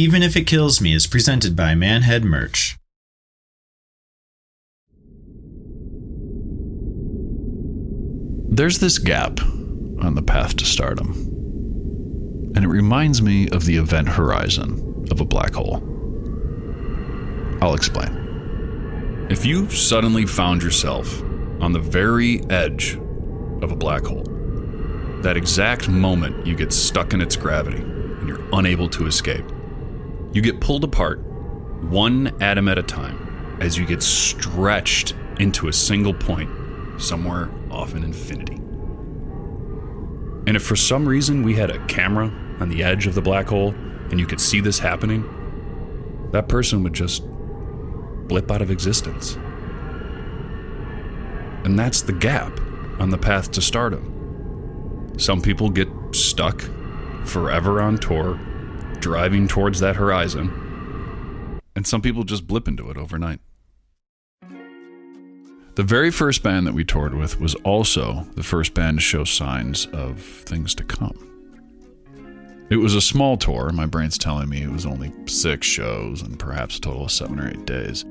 Even If It Kills Me is presented by Manhead Merch. There's this gap on the path to stardom, and it reminds me of the event horizon of a black hole. I'll explain. If you suddenly found yourself on the very edge of a black hole, that exact moment you get stuck in its gravity and you're unable to escape, you get pulled apart one atom at a time as you get stretched into a single point somewhere off in infinity. And if for some reason we had a camera on the edge of the black hole and you could see this happening, that person would just blip out of existence. And that's the gap on the path to stardom. Some people get stuck forever on tour, driving towards that horizon, and some people just blip into it overnight. The very first band that we toured with was also the first band to show signs of things to come. It was a small tour. My brain's telling me it was only 6 shows and perhaps a total of 7 or 8 days.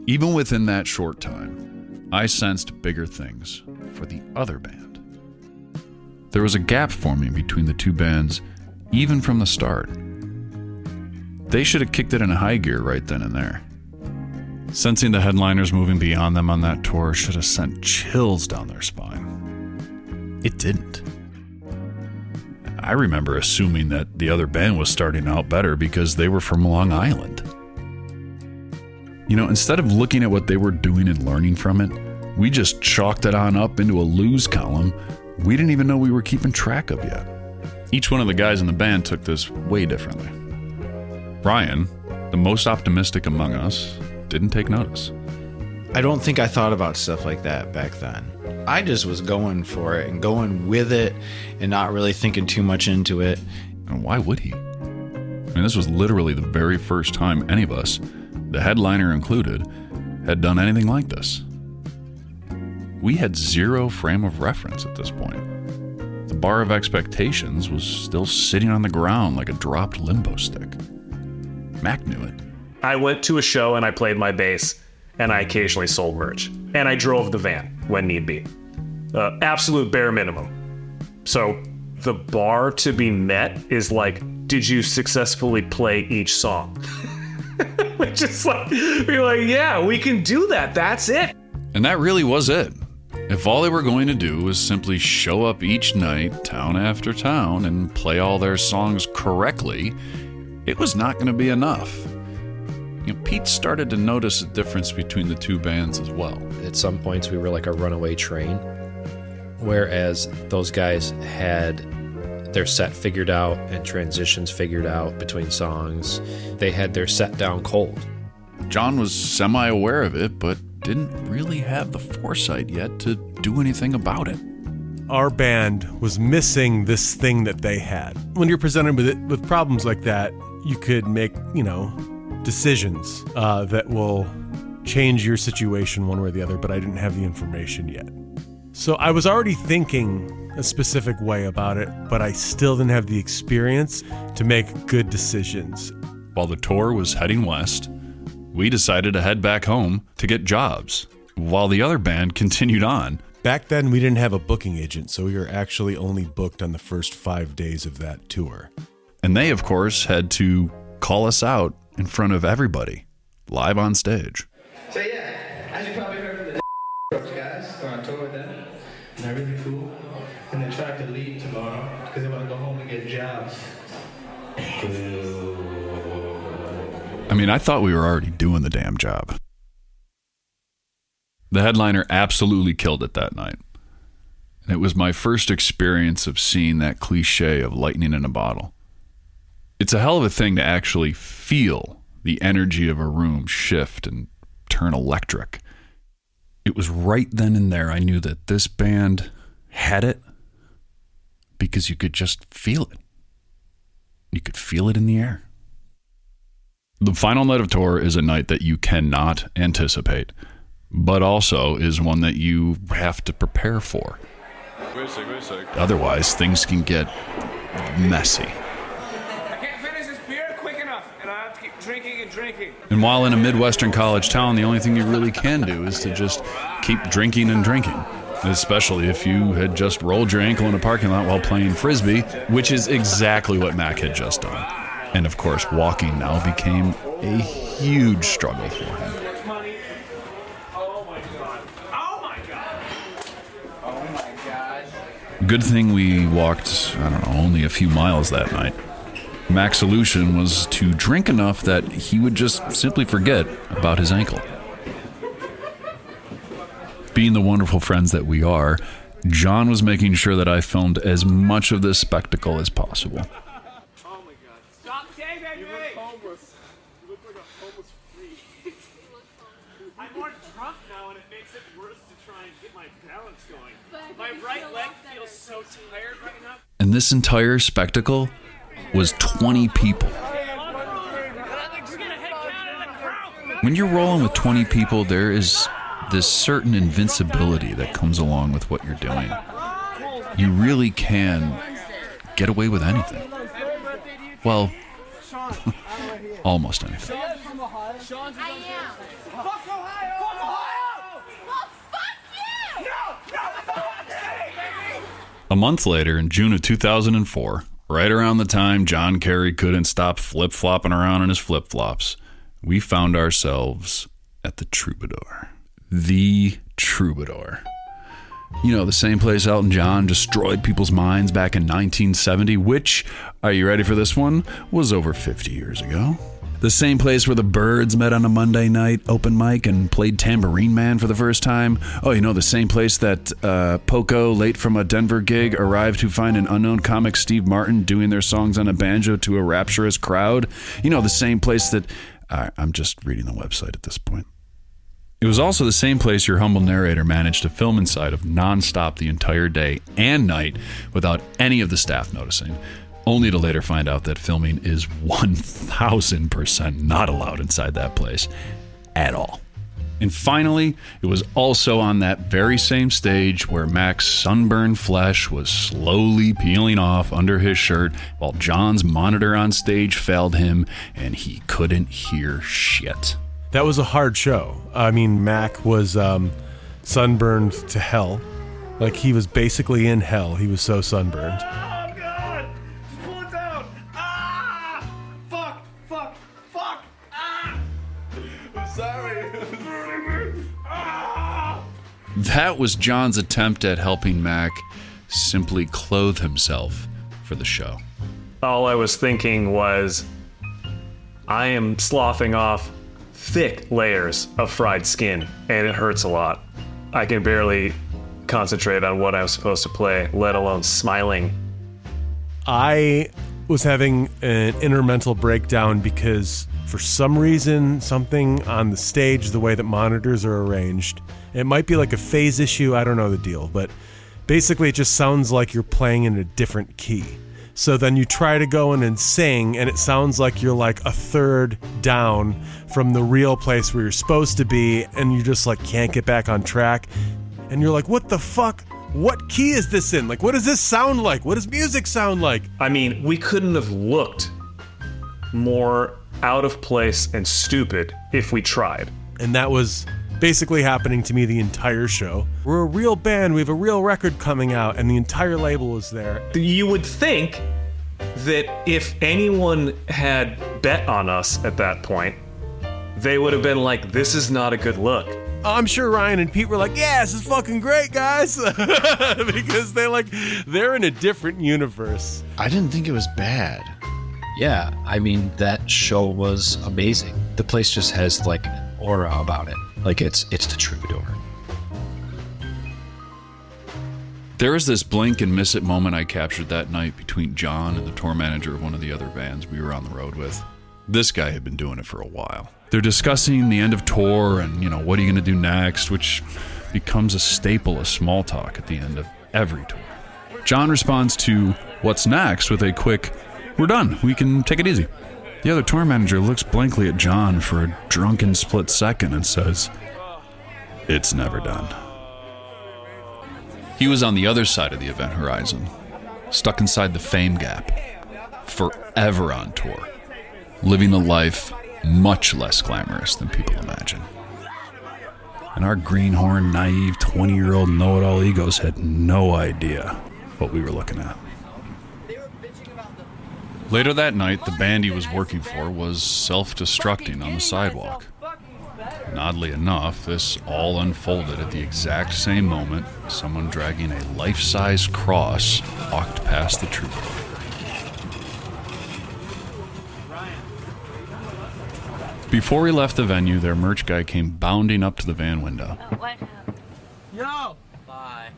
Even within that short time, I sensed bigger things for the other band. There was a gap forming between the two bands, even from the start. They should have kicked it in high gear right then and there. Sensing the headliners moving beyond them on that tour should have sent chills down their spine. It didn't. I remember assuming that the other band was starting out better because they were from Long Island. You know, instead of looking at what they were doing and learning from it, we just chalked it on up into a lose column we didn't even know we were keeping track of yet. Each one of the guys in the band took this way differently. Ryan, the most optimistic among us, didn't take notice. I don't think I thought about stuff like that back then. I just was going for it and going with it and not really thinking too much into it. And why would he? I mean, this was literally the very first time any of us, the headliner included, had done anything like this. We had zero frame of reference at this point. The bar of expectations was still sitting on the ground like a dropped limbo stick. Mac knew it. I went to a show and I played my bass, and I occasionally sold merch. And I drove the van when need be. Absolute bare minimum. So the bar to be met is like, did you successfully play each song? Which is like, we're like, yeah, we can do that. That's it. And that really was it. If all they were going to do was simply show up each night, town after town, and play all their songs correctly, it was not going to be enough. You know, Pete started to notice a difference between the two bands as well. At some points, we were like a runaway train, whereas those guys had their set figured out and transitions figured out between songs. They had their set down cold. John was semi-aware of it, but didn't really have the foresight yet to do anything about it. Our band was missing this thing that they had. When you're presented with problems like that, you could make, decisions that will change your situation one way or the other, but I didn't have the information yet. So I was already thinking a specific way about it, but I still didn't have the experience to make good decisions. While the tour was heading west, we decided to head back home to get jobs, while the other band continued on. Back then, we didn't have a booking agent, so we were actually only booked on the first 5 days of that tour. And they, of course, had to call us out in front of everybody, live on stage. So yeah, as you probably heard from the guys, we're on tour with them, and they're really cool. And they tried to leave tomorrow because they want to go home and get jobs. I mean, I thought we were already doing the damn job. The headliner absolutely killed it that night. And it was my first experience of seeing that cliche of lightning in a bottle. It's a hell of a thing to actually feel the energy of a room shift and turn electric. It was right then and there I knew that this band had it because you could just feel it. You could feel it in the air. The final night of tour is a night that you cannot anticipate, but also is one that you have to prepare for. Wait a sec. Otherwise, things can get messy. I can't finish this beer quick enough. and I have to keep drinking and drinking. And while in a Midwestern college town, the only thing you really can do is to just keep drinking and drinking. Especially if you had just rolled your ankle in a parking lot while playing Frisbee, which is exactly what Mac had just done. And of course, walking now became a huge struggle for him. Good thing we walked, only a few miles that night. Mac's solution was to drink enough that he would just simply forget about his ankle. Being the wonderful friends that we are, John was making sure that I filmed as much of this spectacle as possible. Oh my god. Stop saving me! You look homeless. You look like a homeless freak. I'm more drunk now and it makes it worse to try and get my balance going. My right leg feels so tired right now. And this entire spectacle was 20 people. When you're rolling with 20 people, there is this certain invincibility that comes along with what you're doing. You really can get away with anything. Well, almost anything. A month later, in June of 2004, right around the time John Kerry couldn't stop flip-flopping around in his flip-flops, we found ourselves at the Troubadour. The Troubadour. You know, the same place Elton John destroyed people's minds back in 1970, which, are you ready for this one, was over 50 years ago. The same place where the Byrds met on a Monday night open mic and played Tambourine Man for the first time. Oh, you know, the same place that Poco, late from a Denver gig, arrived to find an unknown comic, Steve Martin, doing their songs on a banjo to a rapturous crowd. You know, the same place that... I'm just reading the website at this point. It was also the same place your humble narrator managed to film inside of nonstop the entire day and night without any of the staff noticing, only to later find out that filming is 1,000% not allowed inside that place at all. And finally, it was also on that very same stage where Mac's sunburned flesh was slowly peeling off under his shirt while John's monitor on stage failed him and he couldn't hear shit. That was a hard show. I mean, Mac was sunburned to hell. Like, he was basically in hell. He was so sunburned. Oh god! Just pull it down! Ah! Fuck! Fuck! Fuck! Ah! I'm sorry. Ah! That was John's attempt at helping Mac simply clothe himself for the show. All I was thinking was, I am sloughing off thick layers of fried skin, and it hurts a lot. I can barely concentrate on what I'm supposed to play, let alone smiling. I was having an inner mental breakdown because for some reason, something on the stage, the way that monitors are arranged, it might be like a phase issue, I don't know the deal, but basically it just sounds like you're playing in a different key. So then you try to go in and sing, and it sounds like you're like a third down from the real place where you're supposed to be, and you just like can't get back on track. And you're like, what the fuck? What key is this in? Like, what does this sound like? What does music sound like? I mean, we couldn't have looked more out of place and stupid if we tried. And that was basically happening to me the entire show. We're a real band, we have a real record coming out, and the entire label is there. You would think that if anyone had bet on us at that point, they would have been like, this is not a good look. I'm sure Ryan and Pete were like, yeah, this is fucking great, guys. Because they're in a different universe. I didn't think it was bad. Yeah, I mean, that show was amazing. The place just has like an aura about it. Like it's the Troubadour. There was this blink and miss it moment I captured that night between John and the tour manager of one of the other bands we were on the road with. This guy had been doing it for a while. They're discussing the end of tour and, what are you going to do next, which becomes a staple of small talk at the end of every tour. John responds to what's next with a quick, we're done, we can take it easy. The other tour manager looks blankly at John for a drunken split second and says, it's never done. He was on the other side of the event horizon, stuck inside the fame gap, forever on tour. living a life much less glamorous than people imagine. And our greenhorn, naive, 20-year-old know-it-all egos had no idea what we were looking at. Later that night, the band he was working for was self-destructing on the sidewalk. And oddly enough, this all unfolded at the exact same moment someone dragging a life-size cross walked past the trooper. Before we left the venue, their merch guy came bounding up to the van window. Yo! Bye.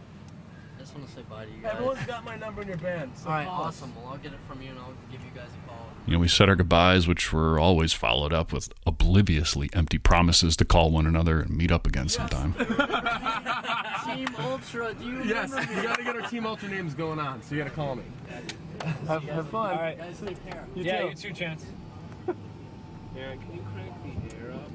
Just want to say bye to you guys. Everyone's got my number in your band. So Alright, awesome. Well, I'll get it from you and I'll give you guys a call. You know, we said our goodbyes, which were always followed up with obliviously empty promises to call one another and meet up again sometime. Team Ultra, do you remember Yes, me? you gotta get our Team Ultra names going on, so you gotta call me. Have fun. Alright, guys, take care. You too, Chance. Aaron, can you crank the air up?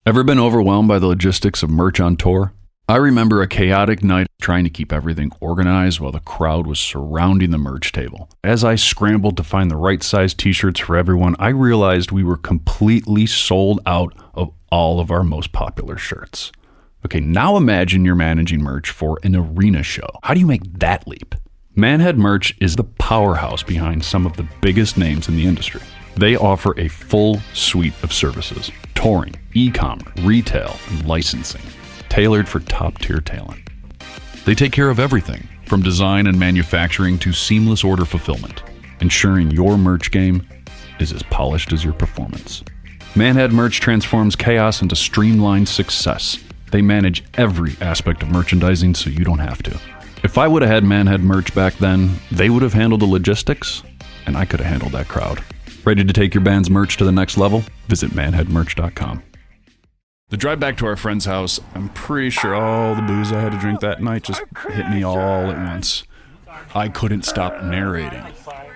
Ever been overwhelmed by the logistics of merch on tour? I remember a chaotic night trying to keep everything organized while the crowd was surrounding the merch table. As I scrambled to find the right size t-shirts for everyone, I realized we were completely sold out of all of our most popular shirts. Okay, now imagine you're managing merch for an arena show. How do you make that leap? Manhead Merch is the powerhouse behind some of the biggest names in the industry. They offer a full suite of services: touring, e-commerce, retail, and licensing, tailored for top-tier talent. They take care of everything, from design and manufacturing to seamless order fulfillment, ensuring your merch game is as polished as your performance. Manhead Merch transforms chaos into streamlined success. They manage every aspect of merchandising so you don't have to. If I would have had Manhead Merch back then, they would have handled the logistics, and I could have handled that crowd. Ready to take your band's merch to the next level? Visit manheadmerch.com. The drive back to our friend's house, I'm pretty sure all the booze I had to drink that night just hit me all at once. I couldn't stop narrating.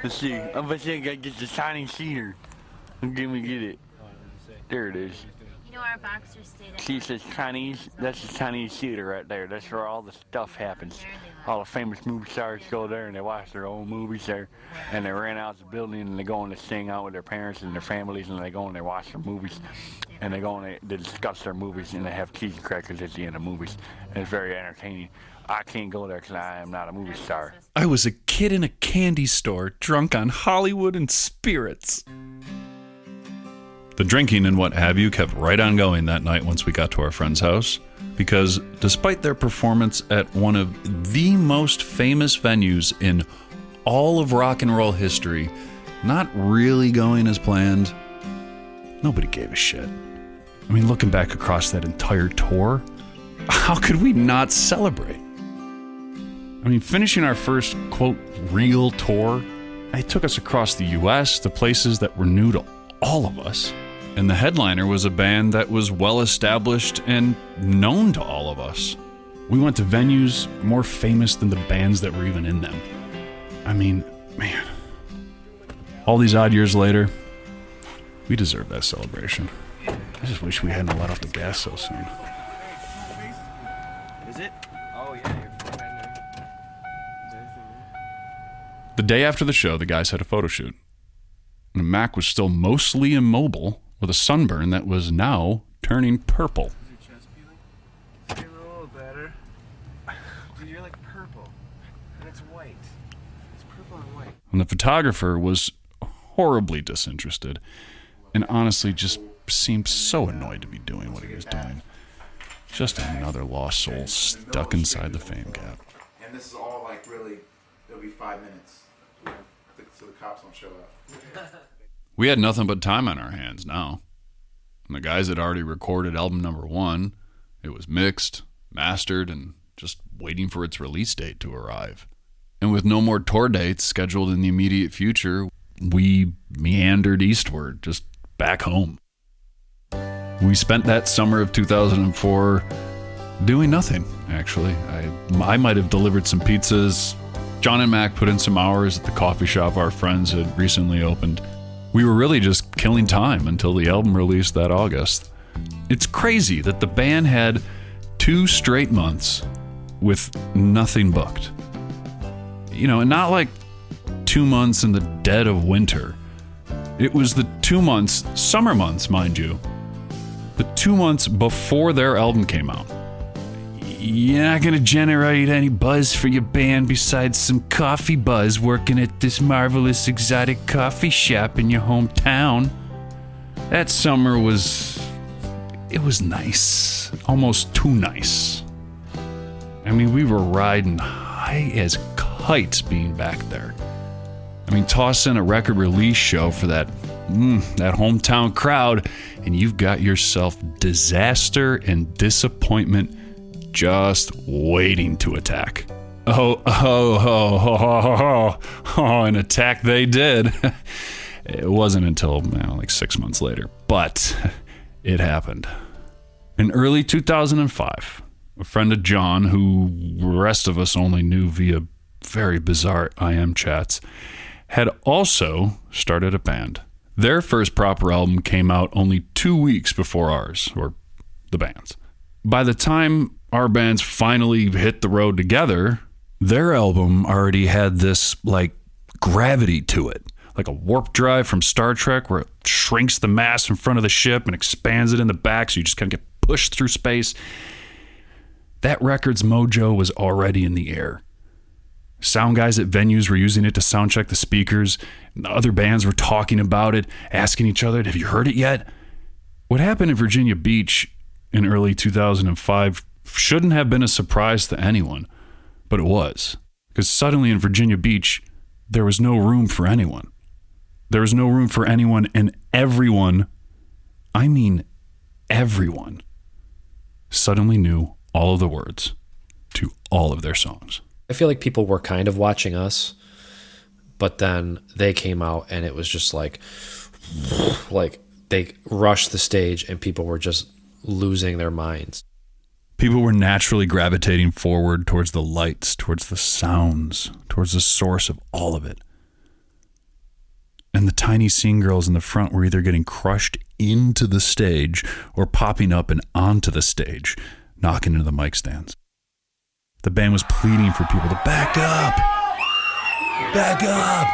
Let's see. I'm about to get the shining cedar. Get it. There it is. You know our boxers stayed at See, it says Chinese. That's the Chinese theater right there. That's where all the stuff happens. All the famous movie stars go there and they watch their own movies there. And they rent out the building and they go and they sing out with their parents and their families and they go and they watch their movies. And they go and they discuss their movies and they have cheese and crackers at the end of movies. And it's very entertaining. I can't go there because I am not a movie star. I was a kid in a candy store, drunk on Hollywood and spirits. The drinking and what have you kept right on going that night once we got to our friend's house, because despite their performance at one of the most famous venues in all of rock and roll history not really going as planned, nobody gave a shit. I mean, looking back across that entire tour, how could we not celebrate? I mean, finishing our first, quote, real tour, it took us across the U.S. to places that were new to all of us. And the headliner was a band that was well established and known to all of us. We went to venues more famous than the bands that were even in them. I mean, man, all these odd years later, we deserve that celebration. I just wish we hadn't let off the gas so soon. Is it? Oh, yeah. The day after the show, the guys had a photo shoot. And Mac was still mostly immobile with a sunburn that was now turning purple. Is your chest feeling? A little better. Dude, you're like purple. And it's white. It's purple and white. And the photographer was horribly disinterested and honestly just seemed so annoyed to be doing what he was doing. Just another lost soul stuck inside the fame gap. And this is all like really, it'll be 5 minutes. So the cops don't show up. We had nothing but time on our hands now. And the guys had already recorded album number 1. It was mixed, mastered, and just waiting for its release date to arrive. And with no more tour dates scheduled in the immediate future, we meandered eastward, just back home. We spent that summer of 2004 doing nothing, actually. I might have delivered some pizzas. John and Mac put in some hours at the coffee shop our friends had recently opened. We were really just killing time until the album released that August. It's crazy that the band had 2 straight months with nothing booked. You know, and not like 2 months in the dead of winter. It was the 2 months, summer months, mind you, the 2 months before their album came out. You're not gonna generate any buzz for your band besides some coffee buzz working at this marvelous exotic coffee shop in your hometown. That summer was nice. Almost too nice. I mean, we were riding high as kites being back there. I mean, toss in a record release show for that hometown crowd, and you've got yourself disaster and disappointment just waiting to attack. An attack they did. It wasn't until like 6 months later, but it happened. In early 2005, a friend of John, who the rest of us only knew via very bizarre IM chats, had also started a band. Their first proper album came out only 2 weeks before ours, or the band's. By the time our bands finally hit the road together, their album already had this, like, gravity to it. Like a warp drive from Star Trek where it shrinks the mass in front of the ship and expands it in the back so you just kind of get pushed through space. That record's mojo was already in the air. Sound guys at venues were using it to sound check the speakers. Other bands were talking about it, asking each other, have you heard it yet? What happened in Virginia Beach in early 2005 shouldn't have been a surprise to anyone, but it was. Because suddenly in Virginia Beach, there was no room for anyone. There was no room for anyone, and everyone, I mean everyone, suddenly knew all of the words to all of their songs. I feel like people were kind of watching us, but then they came out and it was just like they rushed the stage and people were just losing their minds. People were naturally gravitating forward towards the lights, towards the sounds, towards the source of all of it. And the tiny scene girls in the front were either getting crushed into the stage or popping up and onto the stage, knocking into the mic stands. The band was pleading for people to back up. Back up.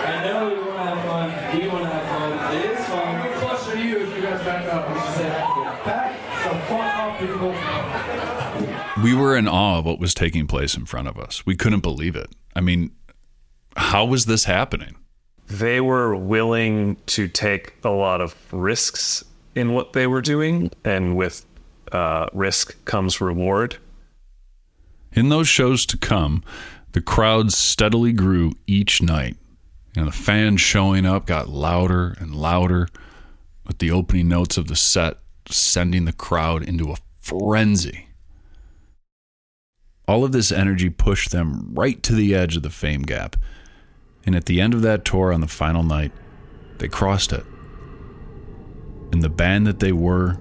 I know we want to have fun. We want to have fun. It is fun. We're closer to you if you guys back up. We should say, back the fuck up, people. We were in awe of what was taking place in front of us. We couldn't believe it. I mean, how was this happening? They were willing to take a lot of risks in what they were doing, and with risk comes reward. In those shows to come, the crowds steadily grew each night. And the fans showing up got louder and louder, with the opening notes of the set sending the crowd into a frenzy. All of this energy pushed them right to the edge of the fame gap. And at the end of that tour on the final night, they crossed it. And the band that they were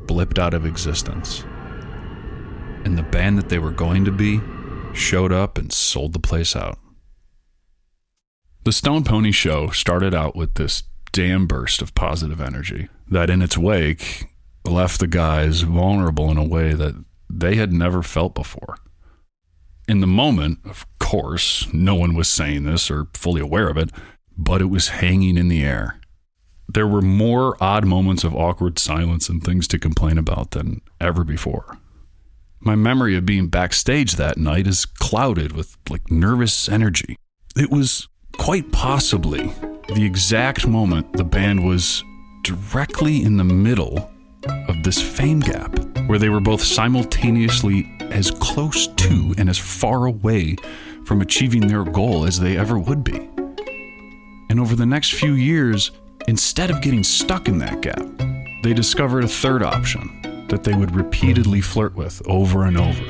blipped out of existence. And the band that they were going to be showed up and sold the place out. The Stone Pony Show started out with this damn burst of positive energy that in its wake left the guys vulnerable in a way that they had never felt before. In the moment, of course, no one was saying this or fully aware of it, but it was hanging in the air. There were more odd moments of awkward silence and things to complain about than ever before. My memory of being backstage that night is clouded with nervous energy. It was quite possibly the exact moment the band was directly in the middle of this fame gap, where they were both simultaneously as close to and as far away from achieving their goal as they ever would be. And over the next few years, instead of getting stuck in that gap, they discovered a third option that they would repeatedly flirt with over and over.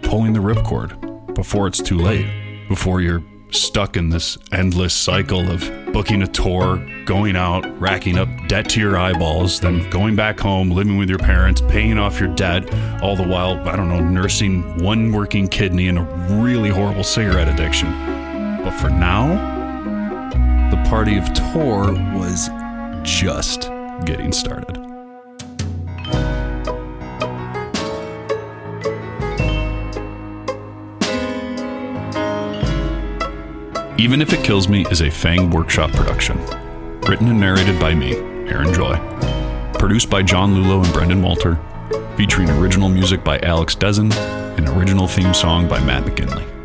Pulling the ripcord before it's too late, before you're stuck in this endless cycle of booking a tour, going out, racking up debt to your eyeballs, then going back home, living with your parents, paying off your debt, all the while, nursing one working kidney and a really horrible cigarette addiction. But for now, the party of tour was just getting started. Even If It Kills Me is a FANG Workshop production. Written and narrated by me, Aaron Joy. Produced by John Lullo and Brendan Walter. Featuring original music by Alex Dezen and original theme song by Matt McGinley.